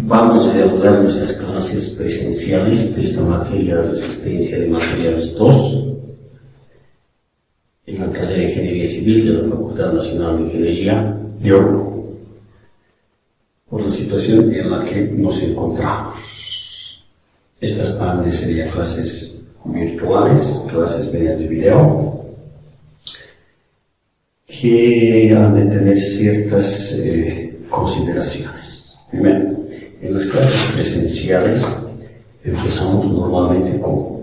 Vamos a evaluar nuestras clases presenciales de esta materia Resistencia de Materiales 2 en la carrera de Ingeniería Civil de la Facultad Nacional de Ingeniería de Oro, por la situación en la que nos encontramos. Estas han de ser ya clases virtuales, clases mediante video, que han de tener ciertas consideraciones. Primero, en las clases presenciales empezamos normalmente con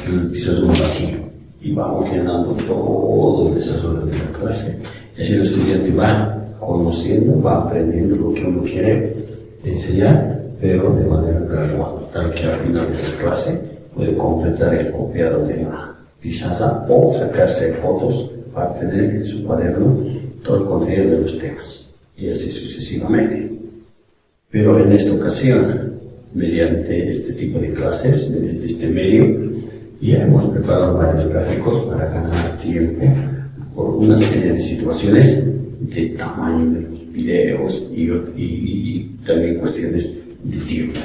el pizarrón vacío y vamos llenando todo el desarrollo de la clase. Y así el estudiante va conociendo, va aprendiendo lo que uno quiere enseñar, pero de manera gradual, tal que al final de la clase puede completar el copiado de la pizarra o sacarse fotos para tener en su cuaderno todo el contenido de los temas, y así sucesivamente. Pero en esta ocasión, mediante este tipo de clases, mediante este medio, ya hemos preparado varios gráficos para ganar tiempo por una serie de situaciones de tamaño de los videos y también cuestiones de tiempo.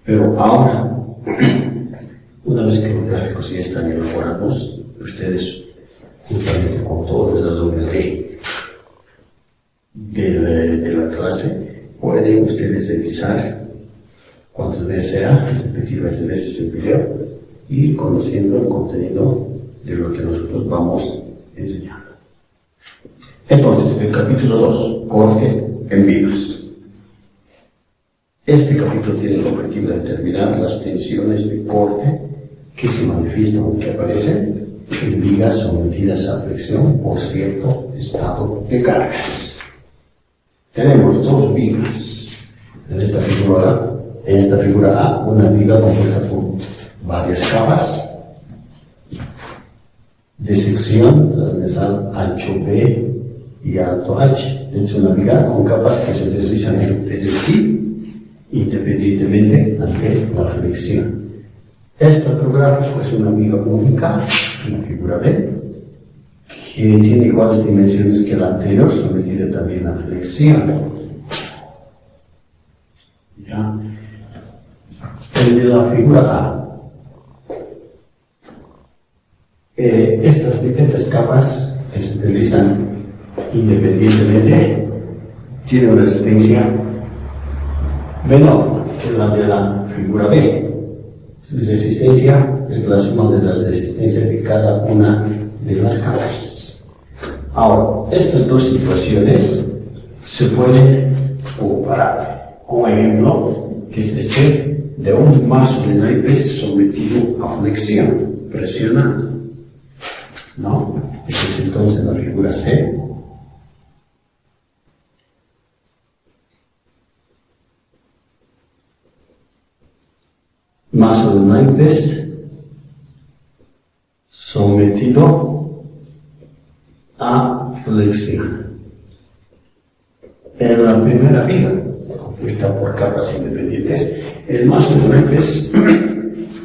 Pero ahora, una vez que los gráficos ya están elaborados, ustedes, juntamente con todo el desarrollo de la clase, pueden ustedes revisar cuántas veces sea, repetir varias veces el video, y ir conociendo el contenido de lo que nosotros vamos enseñando. Entonces, el capítulo 2, corte en vigas. Este capítulo tiene el objetivo de determinar las tensiones de corte que se manifiestan o que aparecen en vigas sometidas a flexión por cierto estado de cargas. Tenemos dos vigas. En esta figura A, una viga compuesta por varias capas de sección transversal ancho B y alto H. Es una viga con capas que se deslizan entre sí independientemente ante la flexión. Este otro gráfico es una viga única, en la figura B, que tiene iguales dimensiones que la anterior, sometida también a flexión. ¿Ya? El de la figura A. Estas capas que se deslizan independientemente tienen una resistencia menor que la de la figura B. Su resistencia es la suma de la resistencia de cada una de las capas. Ahora, estas dos situaciones se pueden comparar con un ejemplo que es este de un mazo de naipes sometido a flexión, presionando, ¿no? Esta es entonces la figura C. Mazo de naipes sometido a flexión. En la primera viga, compuesta por capas independientes, el mazo de naipes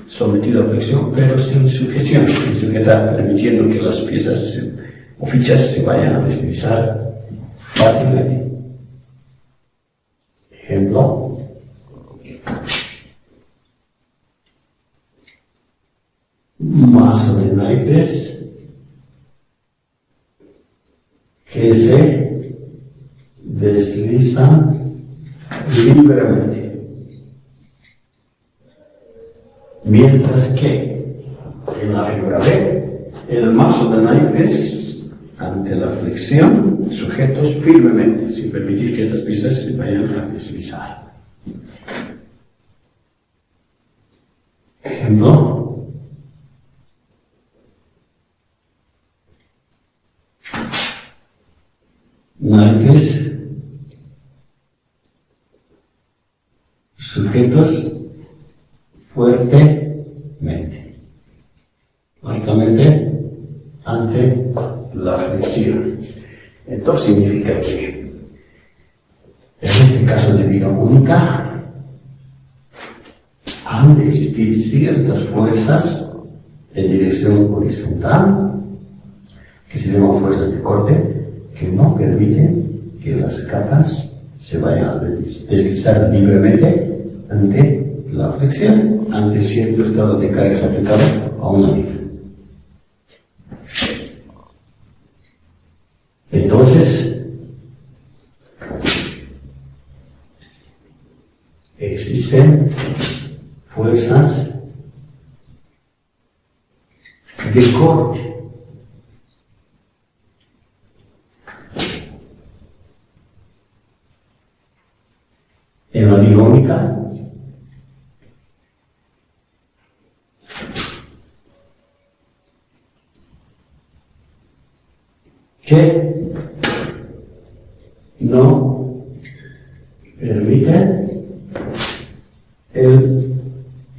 sometido a flexión, pero sin sujeción, sin sujetar, permitiendo que las piezas o fichas se vayan a deslizar fácilmente. Ejemplo. Mazo de naipes que se deslizan libremente, mientras que en la figura B el mazo de naipes ante la flexión sujetos firmemente sin permitir que estas piezas se vayan a deslizar. Ejemplo. Naipes sujetos fuertemente, lógicamente ante la flexión. Entonces significa que en este caso de viga única han de existir ciertas fuerzas en dirección horizontal que se llaman fuerzas de corte, que no permiten que las capas se vaya a deslizar libremente ante la flexión, ante cierto estado de cargas aplicado a una viga. Entonces, existen fuerzas de corte. En la biónica, que no permite el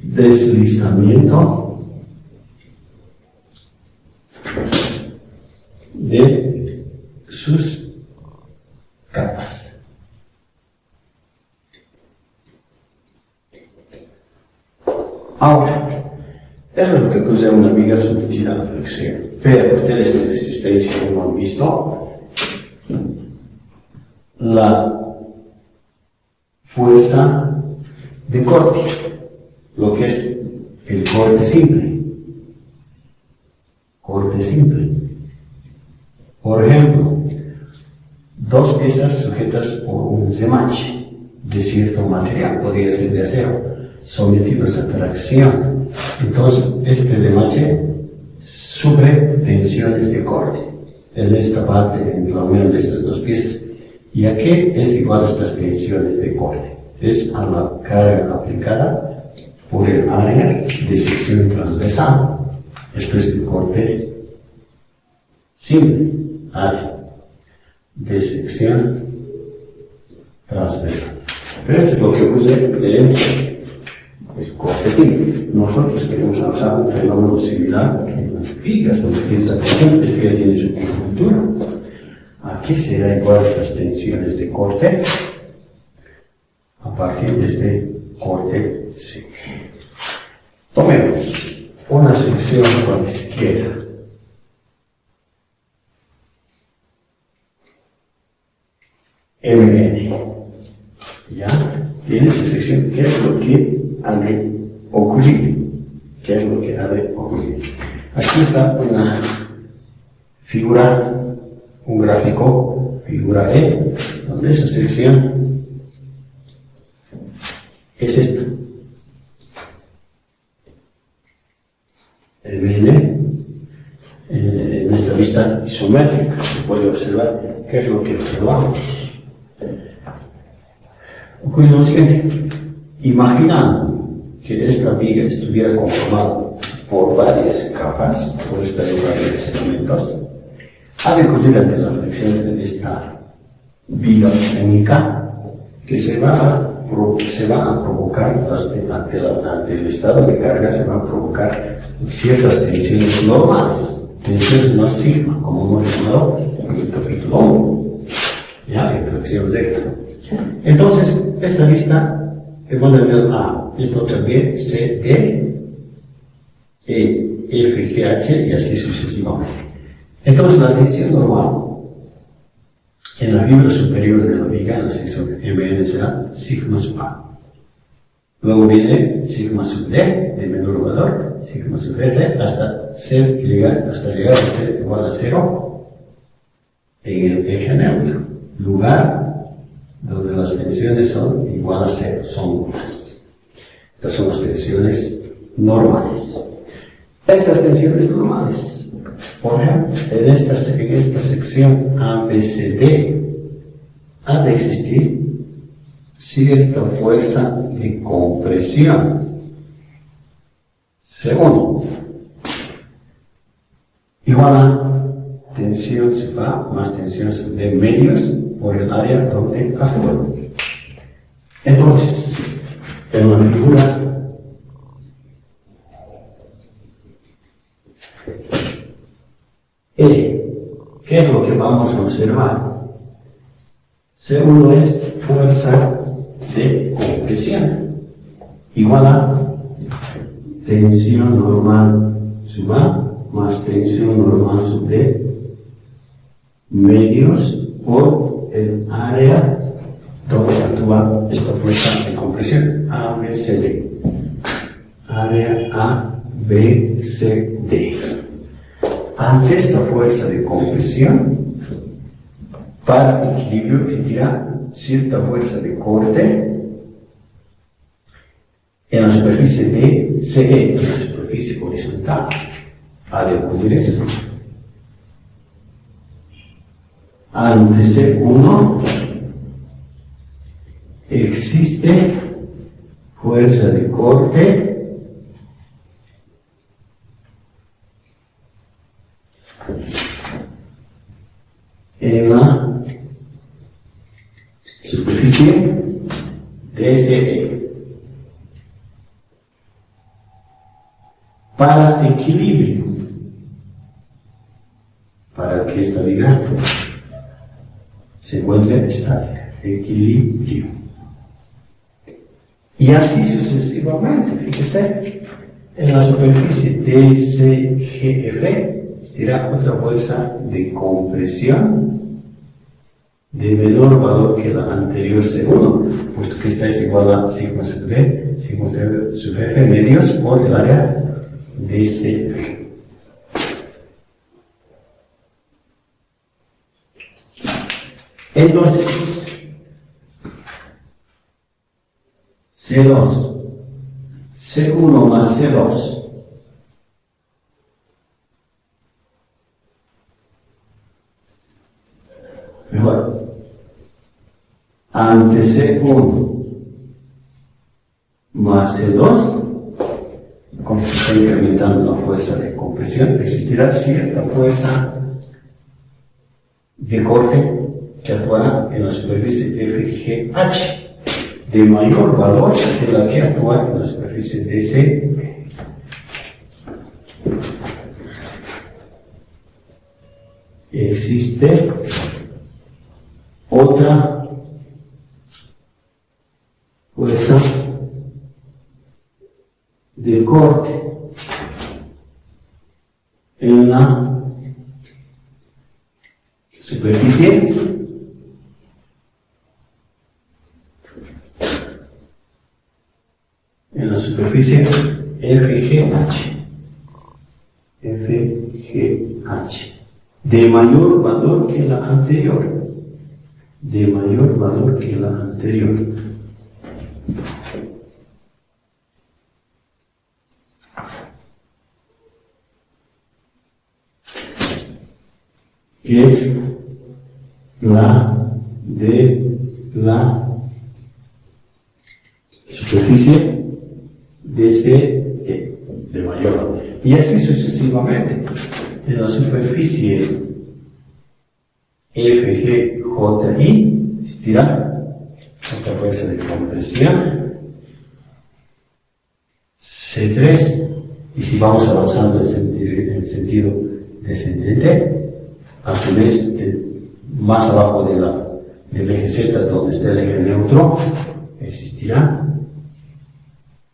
deslizamiento de sus capas. Ahora, eso es lo que causa una viga sometida a la flexión. Pero ustedes de resistencia no han visto la fuerza de corte, lo que es el corte simple. Corte simple. Por ejemplo, dos piezas sujetas por un remache de cierto material, podría ser de acero, sometidos a tracción. Entonces, este remache sufre tensiones de corte en esta parte, en la unión de estas dos piezas. ¿Y a qué es igual estas tensiones de corte? Es a la carga aplicada por el área de sección transversal. Esto es el corte simple, área de sección transversal. Pero esto es lo que puse de el corte simple. Nosotros queremos usar un fenómeno similar en las vigas, donde tiene esta tensión, esto ya tiene su conjuntura. ¿A qué será igual estas tensiones de corte? A partir de este corte simple. Tomemos una sección cualquiera. MN. ¿Ya? Y en esta sección, ¿qué es lo que ha de ocurrir? ¿Qué es lo que ha de ocurrir? Aquí está una figura, un gráfico, figura E, donde esa sección es esta. MN, en esta vista isométrica, se puede observar qué es lo que observamos. Ocurre lo siguiente: imaginando que esta viga estuviera conformada por varias capas, por esta varios elementos, ha de ocurrir ante la flexión de esta viga única que se va a provocar ante el estado de carga, se va a provocar ciertas tensiones normales, tensiones más sigma, como hemos llamado en el capítulo 1, ya en flexión recta. Entonces, esta lista hemos de ver A, esto también C, D, E, F, G, H y así sucesivamente. Entonces, la tensión normal en la fibra superior de la viga, en la sección MN, será sigma sub A. Luego viene sigma sub D, de menor valor, sigma sub F, hasta llegar a ser igual a 0 en el eje neutro, lugar donde las tensiones son igual a 0, son nulas. Estas son las tensiones normales. Estas tensiones normales, por ejemplo, en esta sección ABCD, ha de existir cierta fuerza de compresión. Segundo, igual a tensión sub A más tensión sub D medios por el área donde actúa. Entonces, en la figura E, ¿qué es lo que vamos a observar? Segundo es fuerza de compresión, igual a tensión normal sub A más tensión normal sub D medios por el área donde actúa esta fuerza de compresión, A, B, C, D. Área A, B, C, D. Ante esta fuerza de compresión, para equilibrio existirá cierta fuerza de corte en la superficie de CE, en la superficie horizontal. Ha de ocurrir eso. Ante C1 existe fuerza de corte en la superficie DCE. Para equilibrio, para que esta viga se encuentre estática, equilibrio. Y así sucesivamente, fíjese, en la superficie DCGF existirá otra fuerza de compresión de menor valor que la anterior C1, puesto que esta es igual a sigma sub B, sigma sub F medios por el área DCF. Entonces, C2, C1 más C2 mejor, ante C1 más C2, como se está incrementando la fuerza de compresión, existirá cierta fuerza de corte que actuará en la superficie FGH de mayor valor que la que actúa en la superficie DC. Existe otra fuerza de corte en la superficie FGH de mayor valor que la anterior, que la de la superficie DCE de mayor valor. Y así sucesivamente. En la superficie FGJI existirá otra fuerza de compresión C3, y si vamos avanzando en el sentido descendente, a su vez más abajo del eje Z, donde está el eje neutro, existirá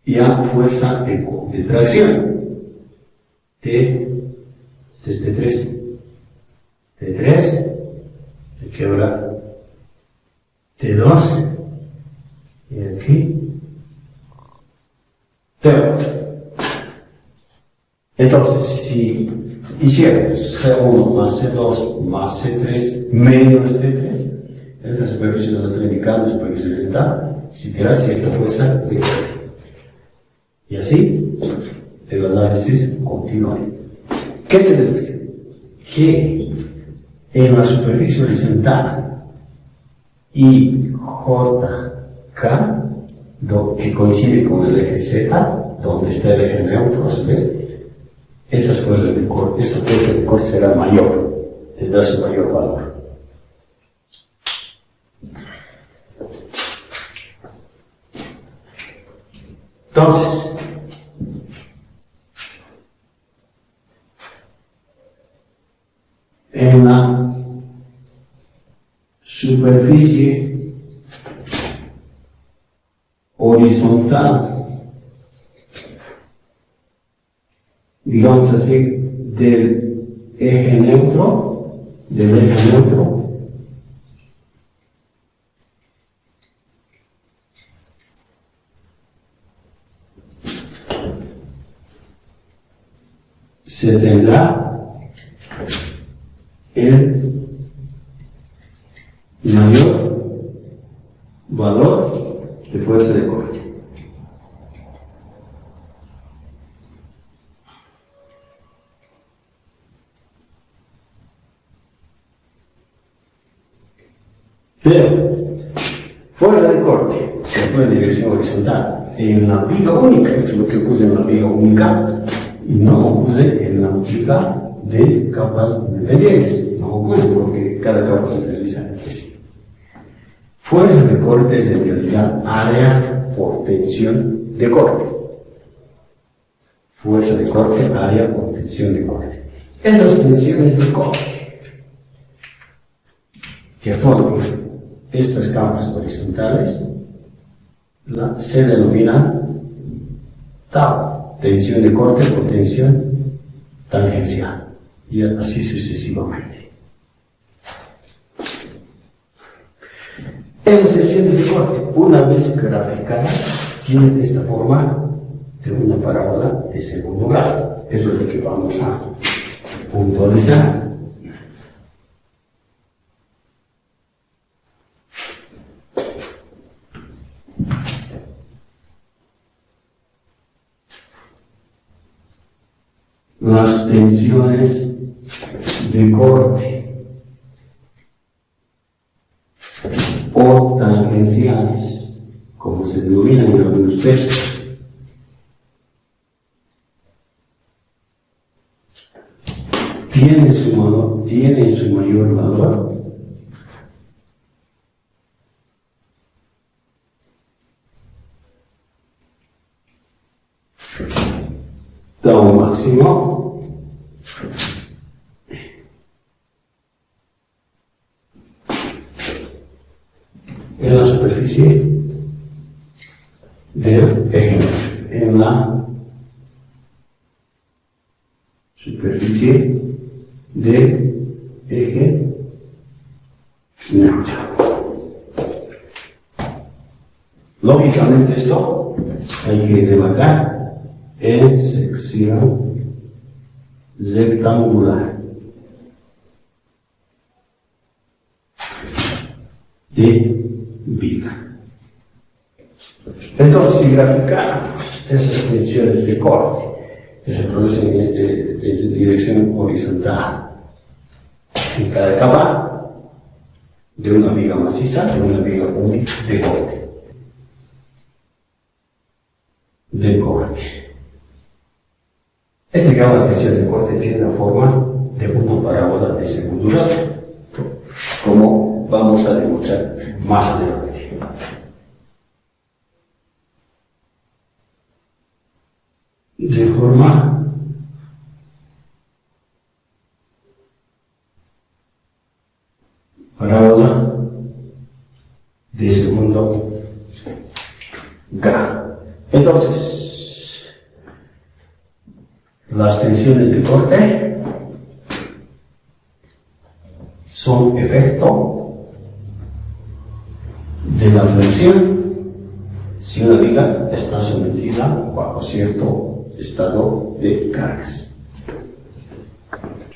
ya fuerza de tracción T3, aquí habrá T2 y aquí T2. Entonces, si hiciéramos C1 más C2 más C3 menos T3, en la superficie donde estoy indicando, superficie horizontal, existirá cierta fuerza de corte. Y así el análisis continúa. ¿Qué se deduce? Que en la superficie horizontal IJK, que coincide con el eje Z, donde está el eje neutro, a su vez, esa fuerza de corte será mayor, tendrá su mayor valor. Entonces, en la superficie horizontal, digamos así, del eje neutro, se tendrá el mayor valor de fuerza de corte. Pero fuerza de corte se fue en dirección horizontal en la viga única, esto es lo que ocurre en la viga única, y no ocurre en la viga de capas independientes. No ocurre porque cada capa se realiza entre sí. Fuerza de corte es en realidad área por tensión de corte. Fuerza de corte, área por tensión de corte. Esas tensiones de corte que forman estas capas horizontales se denominan tau, tensión de corte por tensión tangencial, y así sucesivamente. Esas tensiones de corte, una vez graficadas, tienen esta forma de una parábola de segundo grado. Eso es lo que vamos a puntualizar. Las tensiones de corte o tangenciales, como se denominan en algunos textos, tienen su mayor valor tau máximo en la superficie del eje, en la superficie del eje neutro. Lógicamente esto hay que remarcar en sección rectangular de viga. Entonces, si graficamos esas tensiones de corte que se producen en dirección horizontal en cada capa de una viga maciza, de una viga única de corte. Este grado de tensiones de corte tiene la forma de una parábola de segundo grado, como vamos a demostrar más adelante. De forma parábola de segundo grado. Entonces, las tensiones de corte son efecto de la flexión si una viga está sometida bajo cierto estado de cargas.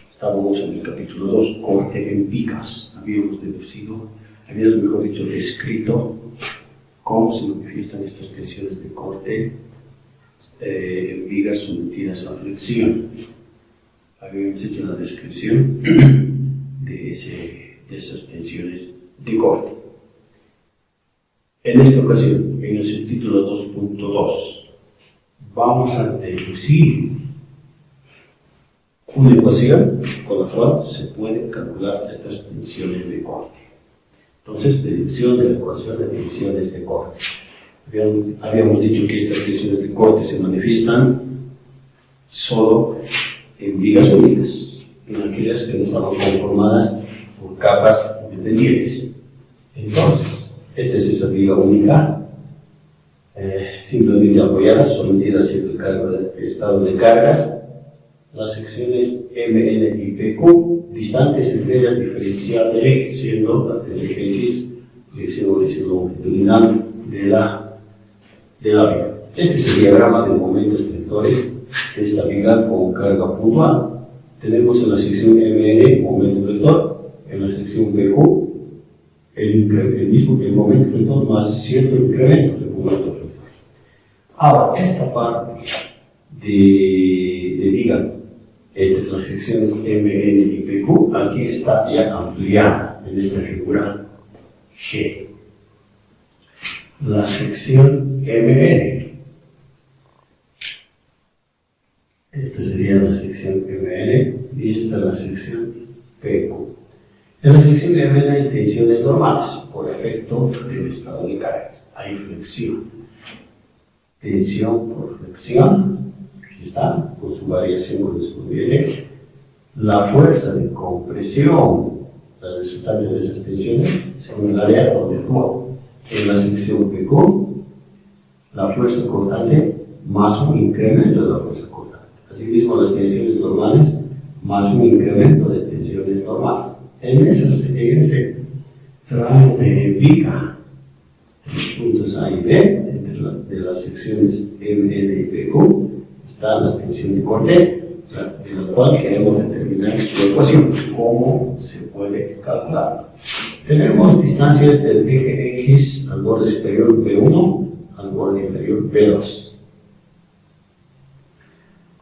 Estábamos en el capítulo 2, corte en vigas. Habíamos mejor dicho, descrito cómo se manifiestan estas tensiones de corte en vigas sometidas a flexión. Habíamos hecho la descripción de esas tensiones de corte. En esta ocasión, en el subtítulo 2.2, vamos a deducir una ecuación con la cual se pueden calcular estas tensiones de corte. Entonces, deducción de la ecuación de tensiones de corte. Habíamos dicho que estas tensiones de corte se manifiestan solo en vigas únicas, en aquellas que no estaban conformadas por capas independientes. Entonces, esta es esa viga única, simplemente apoyada, sometida a cierto estado de cargas. Las secciones MN y PQ, distantes entre ellas diferencial de X, siendo el eje X dirección longitudinal de la viga. este es el diagrama de momentos vectores de esta viga con carga puntual. Tenemos en la sección MN momento vector, en la sección BQ el momento vector más cierto incremento del momento vector. Ahora, esta parte de viga entre las secciones MN y PQ, aquí está ya ampliada en esta figura G. La sección MN, esta sería la sección MN y esta la sección PQ. En la sección MN hay tensiones normales por efecto del estado de cargas. Hay flexión. Tensión por flexión, aquí está, con su variación correspondiente. La fuerza de compresión, la resultante de esas tensiones, según el área donde actúa. En la sección PQ, la fuerza cortante más un incremento de la fuerza cortante. Asimismo, las tensiones normales más un incremento de tensiones normales. En ese tramo de viga, los puntos A y B, de las secciones MN y PQ, está la tensión de corte, de la cual queremos determinar su ecuación, cómo se puede calcular. Tenemos distancias del eje X al borde superior B1 al borde inferior B2.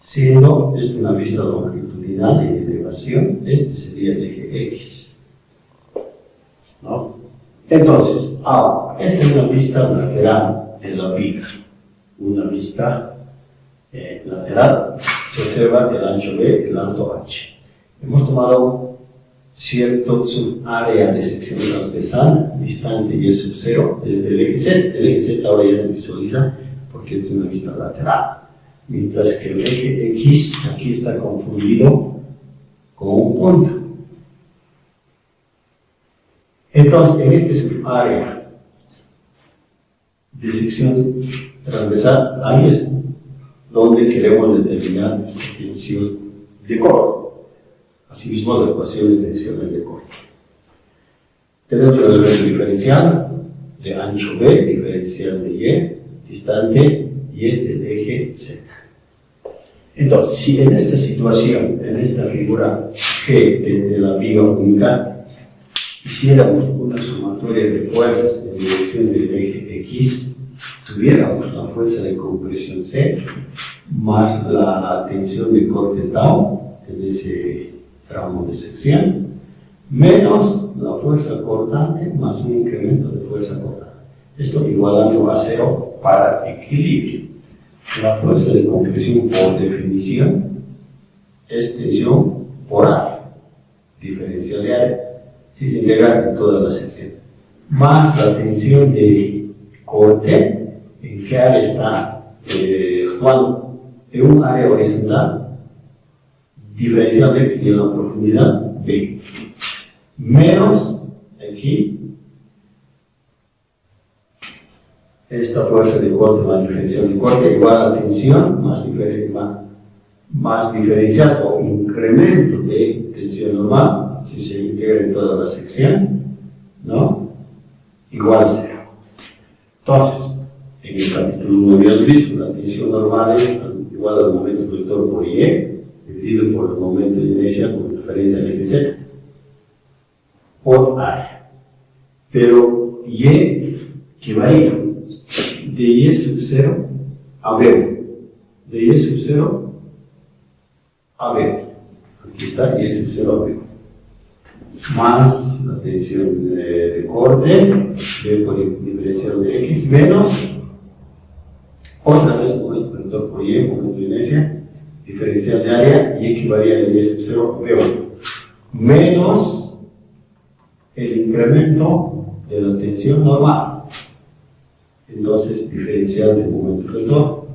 Siendo esto una vista longitudinal en elevación, este sería el eje X, ¿no? Entonces, ahora, esta es una vista lateral de la viga, una vista lateral. Se observa el ancho B, el alto H. Hemos tomado cierto subárea de sección transversal, distante y es sub 0 desde el eje Z. El eje Z ahora ya se visualiza porque es una vista lateral. Mientras que el eje X aquí está confundido con un punto. Entonces, en este subárea de sección transversal, ahí es donde queremos determinar esta tensión de corte. Asimismo, la ecuación de tensiones de corte. Tenemos el elemento diferencial de ancho B, diferencial de Y, distante Y del eje Z. Entonces, si en esta situación, en esta figura G de la viga única, hiciéramos una sumatoria de fuerzas en dirección del eje X, tuviéramos la fuerza de compresión C más la tensión de corte tau en ese tramo de sección, menos la fuerza cortante más un incremento de fuerza cortante. Esto igualando a 0 para equilibrio. La fuerza de compresión por definición es tensión por área, diferencial de área, si se integra en toda la sección, más la tensión de corte, en qué área está actuando, en un área horizontal, diferencial de X y en la profundidad B, menos aquí esta fuerza de corte más diferencial de corte igual a la tensión más diferencial o incremento de tensión normal, si se integra en toda la sección, ¿no? Igual a 0. Entonces, en el capítulo 1 habíamos visto la tensión normal es igual al momento vector por Y, dividido por el momento de inercia con referencia al eje Z, por área. Pero Y que varía de Y sub 0 a B1, de Y sub 0 a B1, aquí está Y sub 0 a B1, más la tensión de corte, B por diferencial de X, menos otra vez momento vector por Y, momento de inercia, diferencial de área, Y que varía de Y sub 0 a B1, menos el incremento de la tensión normal. Entonces, diferencial del momento vector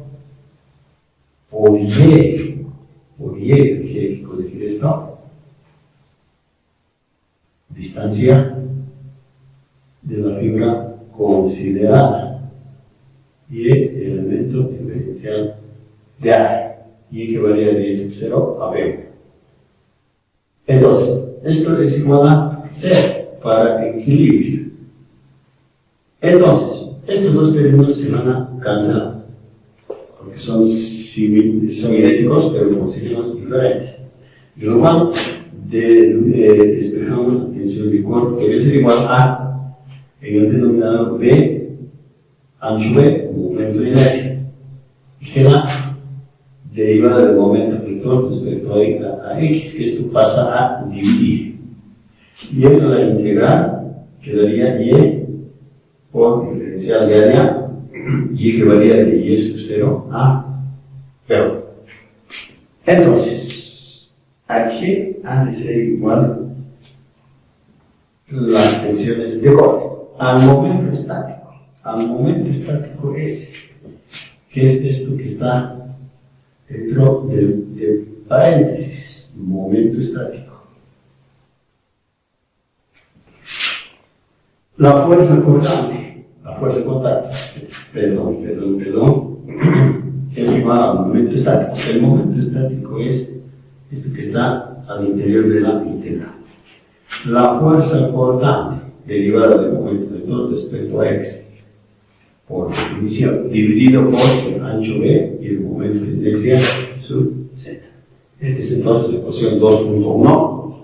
por Y, aquí hay que corregir esto, distancia de la fibra considerada, Y, elemento diferencial de área, Y que varía de Y sub 0 a B. Entonces, esto es igual a 0 para equilibrio. Entonces, estos dos términos se van a cancelar. porque son idénticos, pero con signos diferentes. De lo cual, despejamos la tensión de corte, que debe ser igual a, en el denominador B, ancho B, momento de inercia. Y queda derivada del momento vector respecto a X, que esto pasa a dividir. Y en la integral quedaría Y por diferencial de área, Y que varía de Y sub 0 a 0. Entonces, aquí ha de ser igual las tensiones de corte al momento estático. Al momento estático ese, que es esto que está dentro de paréntesis, momento estático. La fuerza cortante, es igual al momento estático. El momento estático es esto que está al interior de la integral. La fuerza cortante derivada del momento vector respecto a x, por definición, dividido por el ancho b y el momento de inercia sub z. Esta es entonces la ecuación 2.1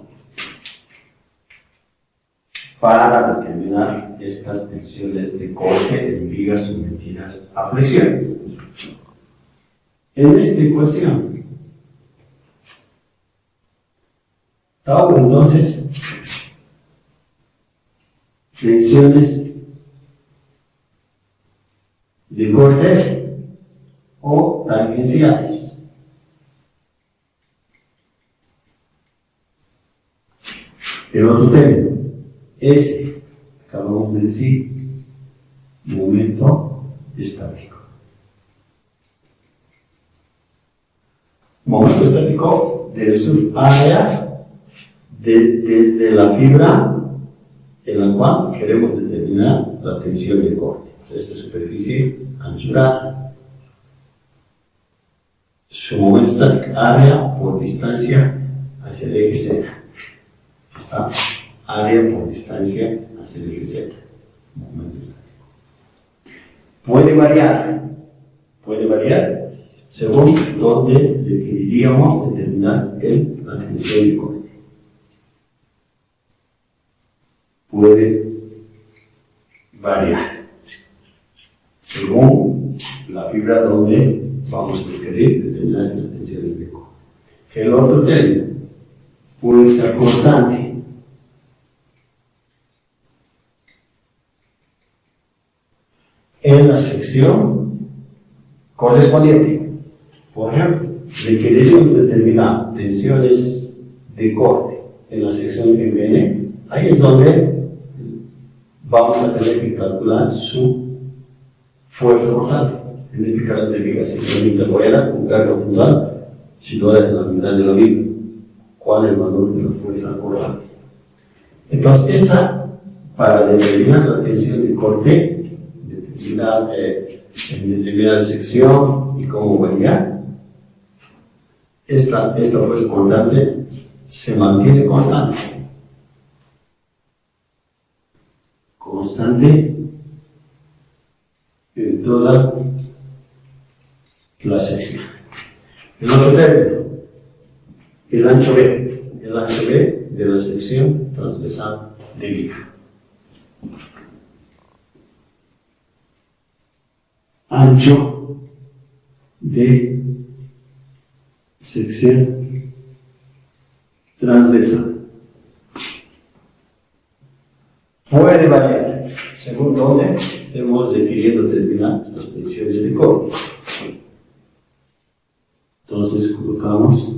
para determinar estas tensiones de corte en vigas sometidas a flexión. En esta ecuación, hago entonces tensiones de corte o tangenciales. El otro término, S, acabamos de decir, momento estático. Momento estático del subárea desde la fibra en la cual queremos determinar la tensión de corte. Esta superficie anchura, su momento estático, área por distancia hacia el eje Z. Está área por distancia hacia el eje Z. Momento estático. Puede variar según donde requeriríamos determinar la tensión de corte. Puede variar según la fibra donde vamos a requerir determinar estas tensiones de corte. El otro término, fuerza cortante. En la sección correspondiente, por ejemplo, requerimos determinar tensiones de corte en la sección MN, ahí es donde vamos a tener que calcular su fuerza cortante. En este caso de viga simplemente rueda con carga puntual situada en la mitad de la viga. ¿Cuál es el valor de la fuerza cortante? Entonces, para determinar la tensión de corte, en determinada sección y cómo variar, esta fuerza cortante se mantiene constante en toda la sección. El otro término, el ancho B de la sección transversal de viga. Ancho de sección transversal. Puede variar según donde estemos requiriendo determinar estas tensiones de corte. Entonces colocamos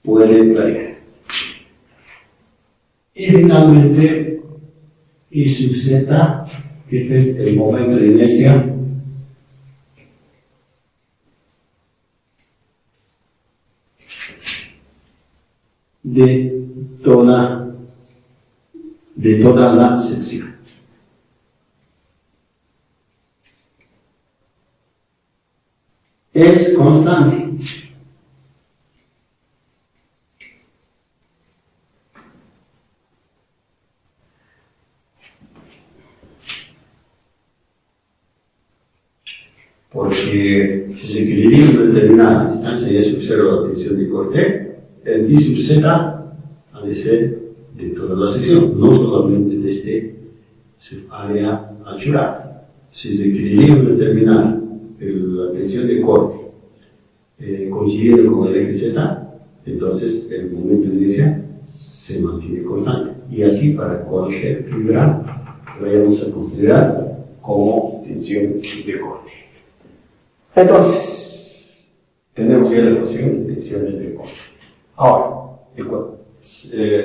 puede variar. Y finalmente, I sub z, que este es el momento de inercia de toda la sección. Es constante. porque si se equilibra una determinada distancia y es observa la tensión de corte, el I sub Z ha de ser de toda la sección, no solamente de este área anchural. Si se equilibra una determinada la tensión de corte coincidiendo con el eje Z, entonces el momento de inercia se mantiene constante. Y así para cualquier fibra que vayamos a considerar como tensión de corte. Entonces, tenemos ya la ecuación de tensiones de corte. Ahora,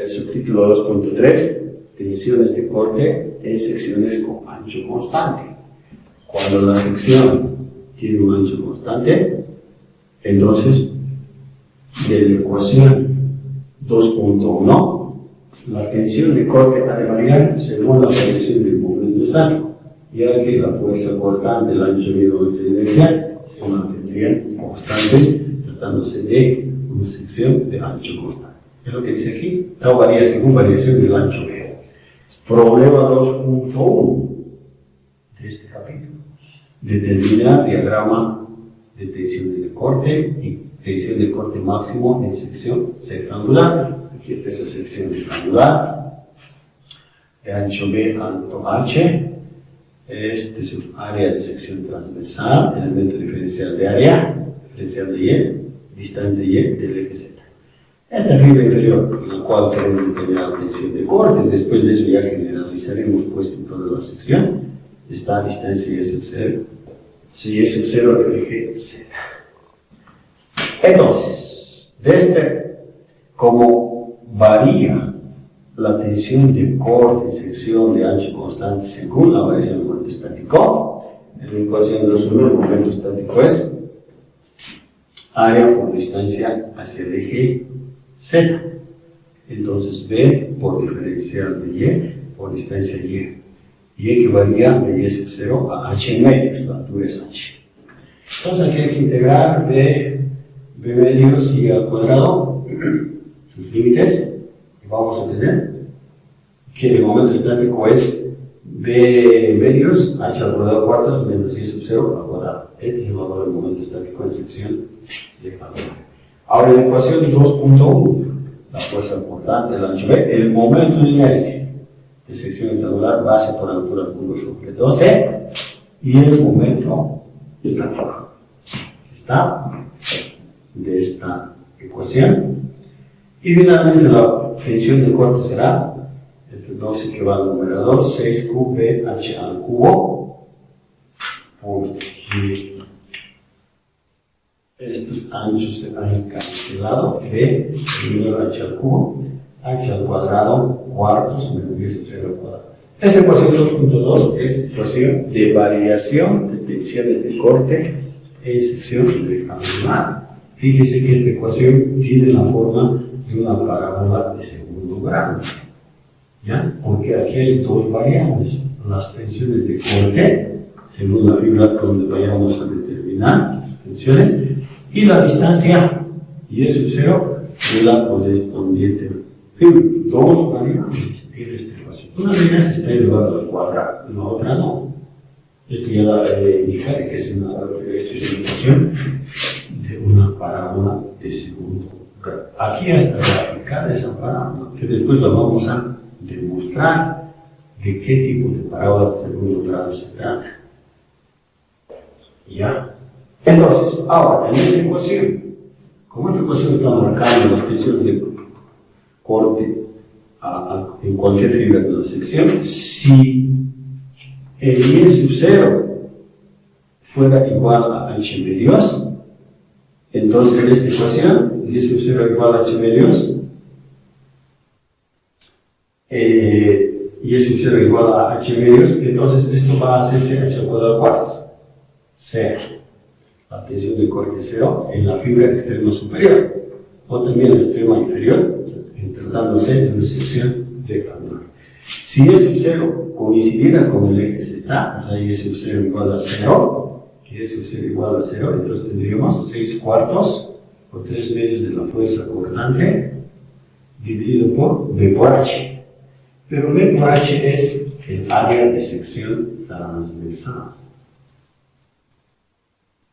subtítulo 2.3, tensiones de corte en secciones con ancho constante. Cuando la sección tiene un ancho constante, entonces, de la ecuación 2.1, la tensión de corte ha de variar según la variación del momento estático, ya que la fuerza cortante, el ancho medio de inercia se mantendrían constantes tratándose de una sección de ancho constante. Es lo que dice aquí, no varía según variación del ancho medio. Problema 2.1 de este capítulo. Determina diagrama de tensiones de corte y tensión de corte máximo en sección rectangular. Aquí está esa sección rectangular de ancho B alto H. Este es el área de sección transversal, elemento diferencial de área, diferencial de Y, distante Y del eje Z. Esta fibra inferior, en la cual queremos determinar la tensión de corte, después de eso ya generalizaremos pues en toda la sección, está a distancia Y sub 0, si Y sub 0 del eje Z. Entonces, como varía la tensión de corte en sección de ancho constante según la variación del momento estático, en la ecuación 2.1 el momento estático es área por distancia hacia el eje Z. Entonces B por diferencial de Y por distancia Y. Y que varía de Y sub 0 a H medios, la altura es H. Entonces aquí hay que integrar B medios y al cuadrado, sus límites, y vamos a tener que el momento estático es B medios, H al cuadrado cuartos menos Y sub 0 al cuadrado. Este es el valor del momento estático en sección de calor. Ahora en la ecuación 2.1, la fuerza cortante, el ancho B, el momento de inercia de sección rectangular, base por altura al cubo sobre 12, y el momento estático está de esta ecuación. Y finalmente la tensión de corte será este 12 que va al numerador, 6QBH al cubo, porque estos anchos se han cancelado, B menor H al cubo, H al cuadrado, cuartos menos 10 sub 0 al cuadrado. Esta ecuación 2.2 es ecuación de variación de tensiones de corte en sección rectangular. Fíjese que esta ecuación tiene la forma de una parábola de segundo grado, ¿ya? Porque aquí hay dos variables, las tensiones de corte, según la fibra donde vayamos a determinar las tensiones, y la distancia Y sub 0 de la correspondiente fibra. Dos variables tiene esta ecuación. Una de ellas está elevada al cuadrado, la otra no. Esto ya indica que es una ecuación de una parábola de segundo grado. Aquí está aplicada esa parábola, que después la vamos a demostrar de qué tipo de parábola de segundo grado se trata. ¿Ya? Entonces, ahora, en esta ecuación, como esta ecuación está marcando las tensiones de corte en cualquier fibra de la sección, si el Y sub 0 fuera igual a H medios, entonces en esta ecuación, Y sub 0 igual a H medios, Y sub 0 igual a H medios, entonces esto va a hacerse H al cuadrado cuartos, sea la tensión de corte 0 en la fibra extrema superior, o también en la extrema inferior, tratándose de una sección rectangular. Si Y sub 0 coincidiera con el eje Z, o sea, Y sub 0 igual a 0, Y sub 0 igual a 0, entonces tendríamos 6 cuartos por 3 medios de la fuerza cortante dividido por B por H. Pero B por H es el área de sección transversal.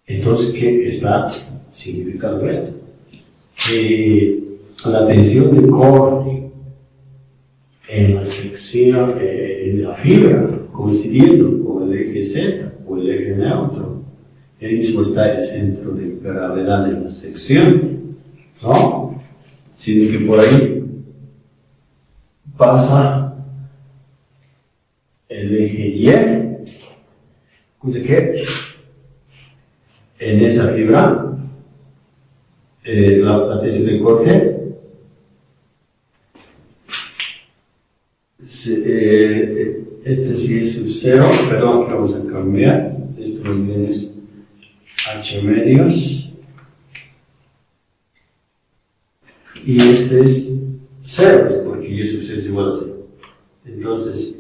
Entonces, ¿qué está significando esto? La tensión de corte en la sección, en la fibra, coincidiendo con el eje Z o el eje neutro, él mismo está en el centro de gravedad de la sección, ¿no? Sino que por ahí pasa el eje Y, que en esa fibra la tensión de corte este sí es sub 0, perdón, que vamos a cambiar, esto también es H medios y este es 0, porque Y sub 0 es igual a 0. Entonces,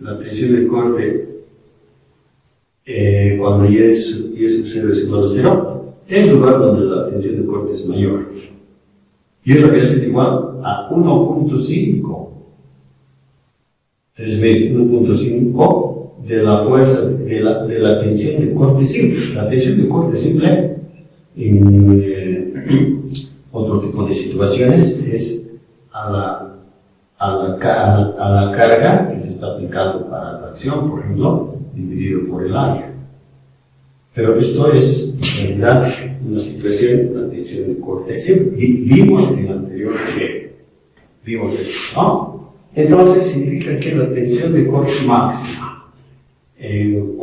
la tensión de corte cuando Y sub 0 es igual a 0, es el lugar donde la tensión de corte es mayor. Y eso va a ser igual a 1.5. 1.5 de la fuerza de la tensión de corte simple. La tensión de corte simple en otro tipo de situaciones es a la carga que se está aplicando para la tracción, por ejemplo, dividido por el área. Pero esto es en realidad una situación de la tensión de corte simple. Vimos en el anterior que vimos esto, ¿no? Entonces significa que la tensión de corte máxima en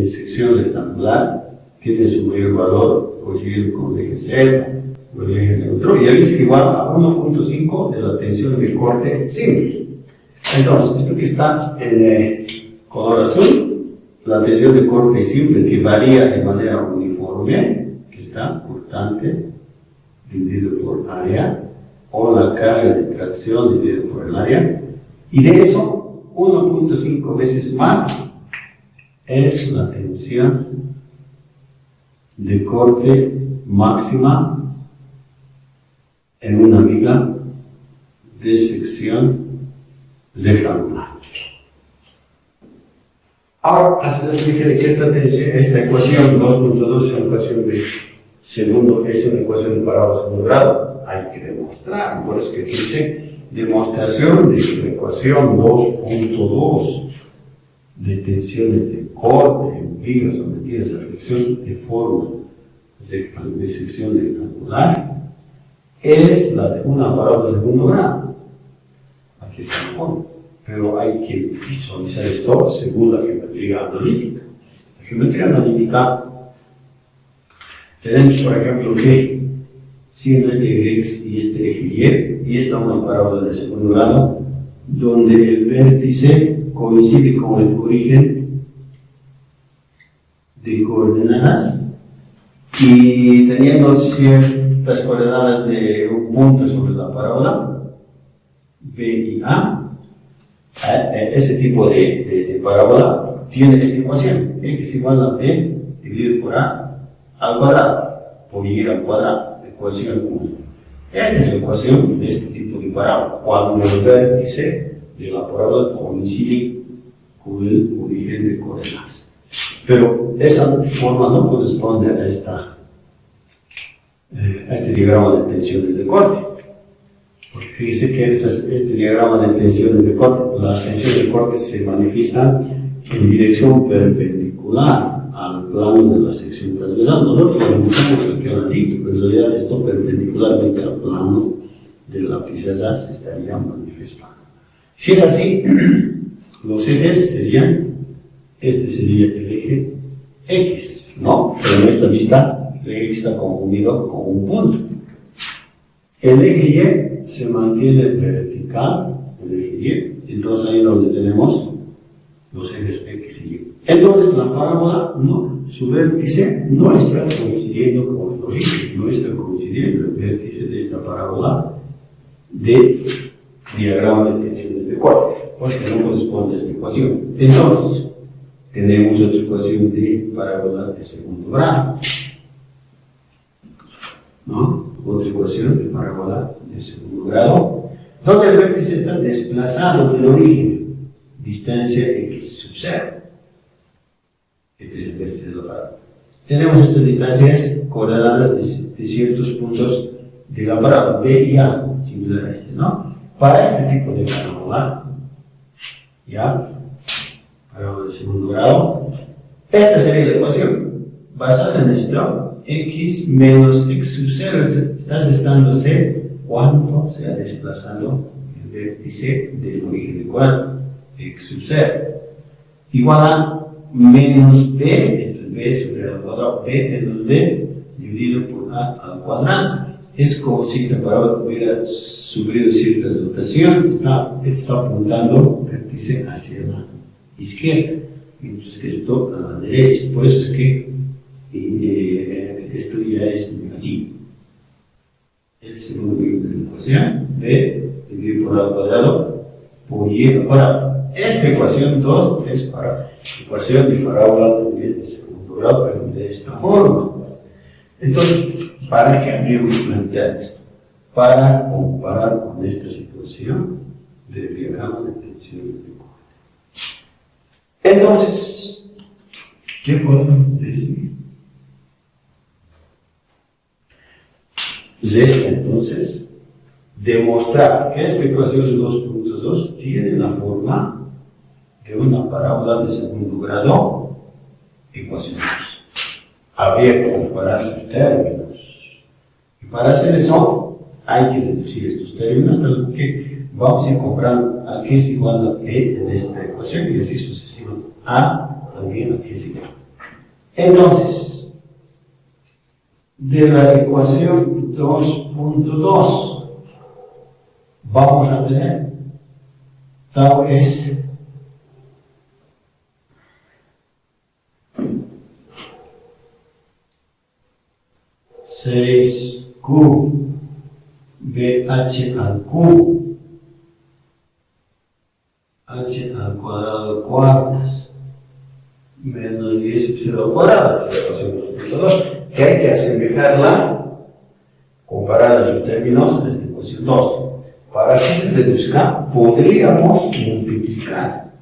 sección rectangular tiene su mayor valor coincidiendo con el eje Z o el eje neutro y es igual a 1.5 de la tensión de corte simple. Entonces, esto que está en color azul, la tensión de corte simple que varía de manera uniforme, que está cortante dividido por área, o la carga de tracción dividido por el área, y de eso 1.5 veces más es la tensión de corte máxima en una viga de sección rectangular. Ahora, hace la dije de que esta ecuación 2.2 es una ecuación de segundo, es una ecuación de parábola segundo grado. Hay que demostrar, por eso que dice demostración de que la ecuación 2.2 de tensiones de corte en vigas sometidas a flexión de forma de sección rectangular es la de una parábola de segundo grado. Aquí está el fondo, pero hay que visualizar esto según la geometría analítica. La geometría analítica tenemos, por ejemplo, que siendo este eje X y este eje Y está una parábola de segundo grado, donde el vértice coincide con el origen de coordenadas y teniendo ciertas coordenadas de un punto sobre la parábola, B y A, ese tipo de parábola tiene esta ecuación, X igual a B dividido por A al cuadrado, por Y al cuadrado. Ecuación 1. Esta es la ecuación de este tipo de parábola, cuando el vértice de la parábola coincide con el origen de coordenadas. Pero esa forma no corresponde a este diagrama de tensiones de corte. Porque fíjese que este diagrama de tensiones de corte, las tensiones de corte se manifiestan en dirección perpendicular al plano de la sección transversal. Nosotros lo dibujamos aquí ahorita, pero en realidad esto perpendicularmente al plano de la pieza se estaría manifestando. Si es así, los ejes serían, este sería el eje X, ¿no? Pero en esta vista, el eje X está confundido con un punto. El eje Y se mantiene vertical, el eje Y, entonces ahí es donde tenemos los ejes X y Y. Entonces la parábola, su vértice no está coincidiendo con el origen, no está coincidiendo el vértice de esta parábola de diagrama de tensiones de corte, porque no corresponde a esta ecuación. Entonces, tenemos otra ecuación de parábola de segundo grado, ¿no? Otra ecuación de parábola de segundo grado, donde el vértice está desplazado del origen, distancia x sub 0. Este es el vértice de la parábola. tenemos estas distancias coordenadas de ciertos puntos de la parábola B y A, similar a este, ¿no? Para este tipo de parábola, ¿ya? Parábola de segundo grado, esta sería la ecuación basada en esto: x menos x sub 0 está gestándose cuánto se ha desplazado el vértice del origen de cuadro, x sub 0, igual a menos b, esto es b sobre a al cuadrado, b menos b dividido por a al cuadrado. Es como si esta parábola hubiera sufrido cierta rotación, está apuntando vértice hacia la izquierda, mientras que esto a la derecha. Por eso es que esto ya es negativo. El segundo grado de la ecuación, b dividido por a al cuadrado por y al cuadrado. Esta ecuación 2 es para ecuación de parábola también de segundo grado, pero de esta forma. Entonces, ¿para qué habríamos planteado esto? Para comparar con esta situación del diagrama de tensiones de corte. Entonces, ¿qué podemos decir? Resta entonces demostrar que esta ecuación 2.2 tiene la forma de una parábola de segundo grado, ecuación 2. Habría que comparar sus términos. Y para hacer eso, hay que reducir estos términos, tal que vamos a ir comprando a que es igual a b en esta ecuación y así sucesivamente. A también a que es igual. Entonces, de la ecuación 2.2, vamos a tener tau es Q BH al cubo H al cuadrado de cuartas menos 10 sub 0 al cuadrado, esta es la ecuación 2.2, que hay que asemejarla, comparada sus términos en esta ecuación 2. Para que se reduzca, podríamos multiplicar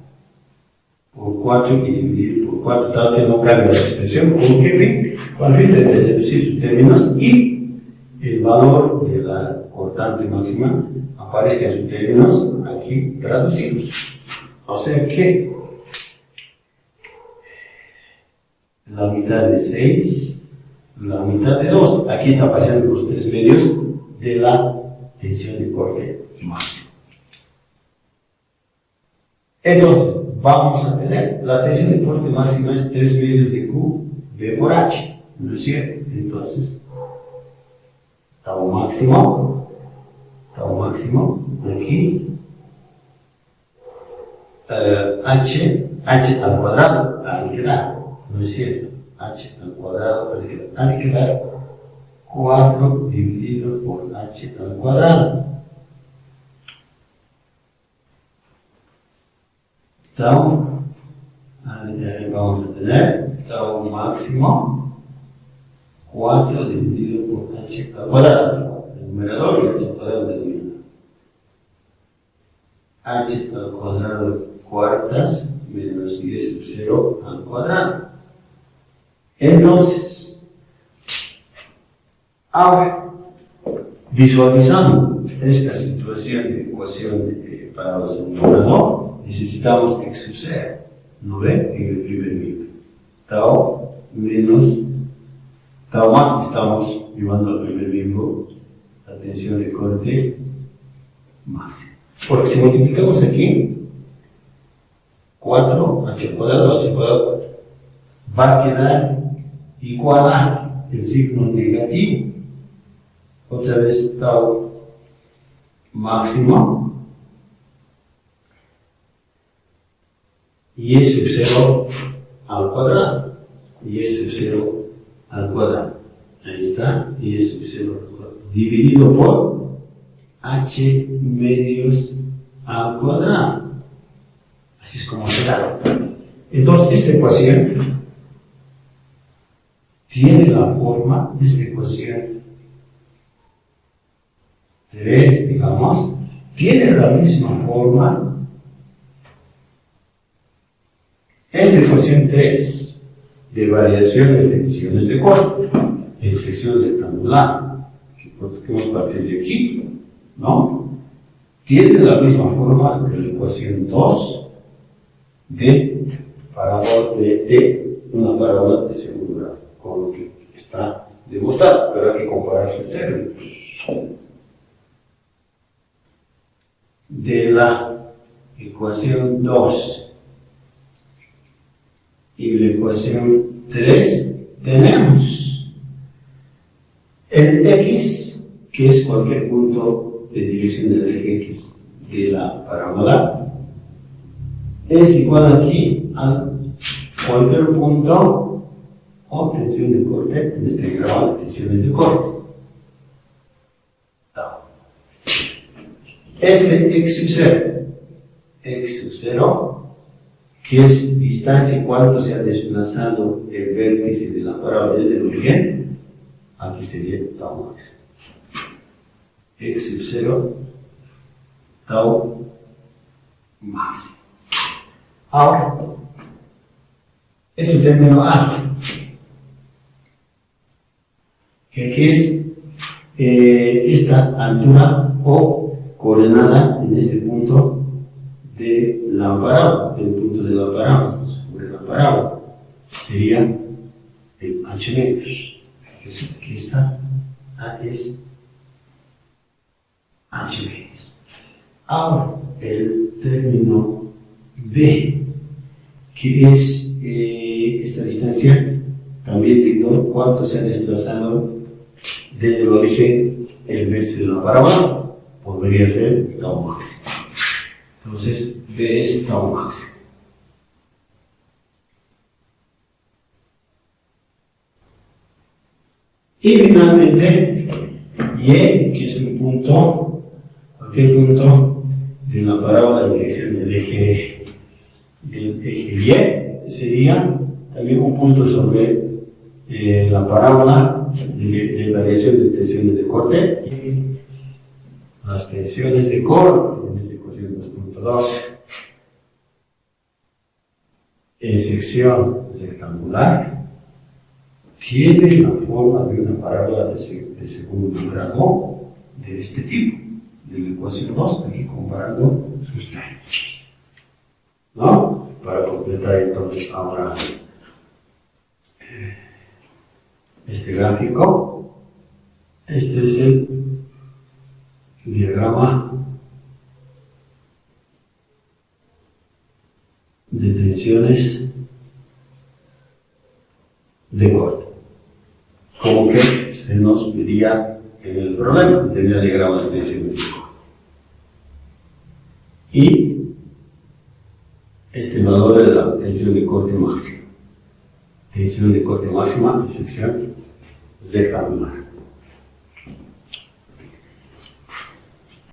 por 4 y dividir por 4, tal que no cambie la expresión, con que al fin de reducir sus términos y el valor de la cortante máxima aparezca en sus términos aquí traducidos. O sea que la mitad de 6, la mitad de 2, aquí está pasando los 3 medios de la tensión de corte máximo. Entonces, vamos a tener la tensión de corte máxima es 3 medios de Q B por H, ¿no es cierto? Entonces, tau máximo, aquí, H al cuadrado, al quedar, ¿no es cierto? H al cuadrado, al quedar 4 dividido por H al cuadrado. Tau, vamos a tener tau máximo 4 dividido por H al cuadrado, el numerador y H al cuadrado del denominador. H al cuadrado cuartas menos 10 sub 0 al cuadrado. Entonces, ahora, visualizando esta situación de ecuación de parábola de segundo grado, necesitamos x sub 0, ¿no ve? En el primer miembro. Tau menos tau más, estamos llevando al primer miembro la tensión de corte máxima. Porque si multiplicamos aquí, 4, h al cuadrado, 4, va a quedar igual a el signo negativo. Otra vez tau máximo y es sub 0 al cuadrado, y es sub 0 al cuadrado. Ahí está, y es sub 0 al cuadrado, dividido por h medios al cuadrado. Así es como se da. Entonces, esta ecuación tiene la forma de esta ecuación 3, digamos, tiene la misma forma esta ecuación 3 de variación de tensiones de corte en sección rectangular, que hemos partido de aquí, ¿no? Tiene la misma forma que la ecuación 2 de una parábola de segundo grado, con lo que está demostrado, pero hay que comparar sus términos. De la ecuación 2 y la ecuación 3 tenemos el x, que es cualquier punto de dirección del eje x de la parábola, es igual aquí a cualquier punto o tensión de corte, en este grado de tensiones de corte. Este x sub 0, que es distancia en cuanto se ha desplazado el vértice de la parábola desde el origen, aquí sería tau máximo. X sub 0, tau máximo. Ahora, este término A, que es esta altura o coordenada en este punto de la parábola, del punto de la parábola, sobre la parábola, sería el h medios. Que esta A es h medios. Ahora, el término B, que es esta distancia, también digo cuánto se ha desplazado desde el origen el vértice de la parábola, podría ser tau máximo. Entonces, B es tau máximo. Y finalmente, Y, que es un punto, cualquier punto de la parábola en dirección del eje Y, sería también un punto sobre la parábola de variación de tensiones de corte. Y las tensiones de corte, en esta ecuación 2.2, en sección rectangular, tiene la forma de una parábola de segundo grado de este tipo, de la ecuación 2, aquí comparando sus términos, ¿no? Para completar entonces ahora este gráfico, este es el diagrama de tensiones de corte, como que se nos vería en el problema del diagrama de tensiones de corte. Y este valor de la tensión de corte máxima. Tensión de corte máxima en sección rectangular.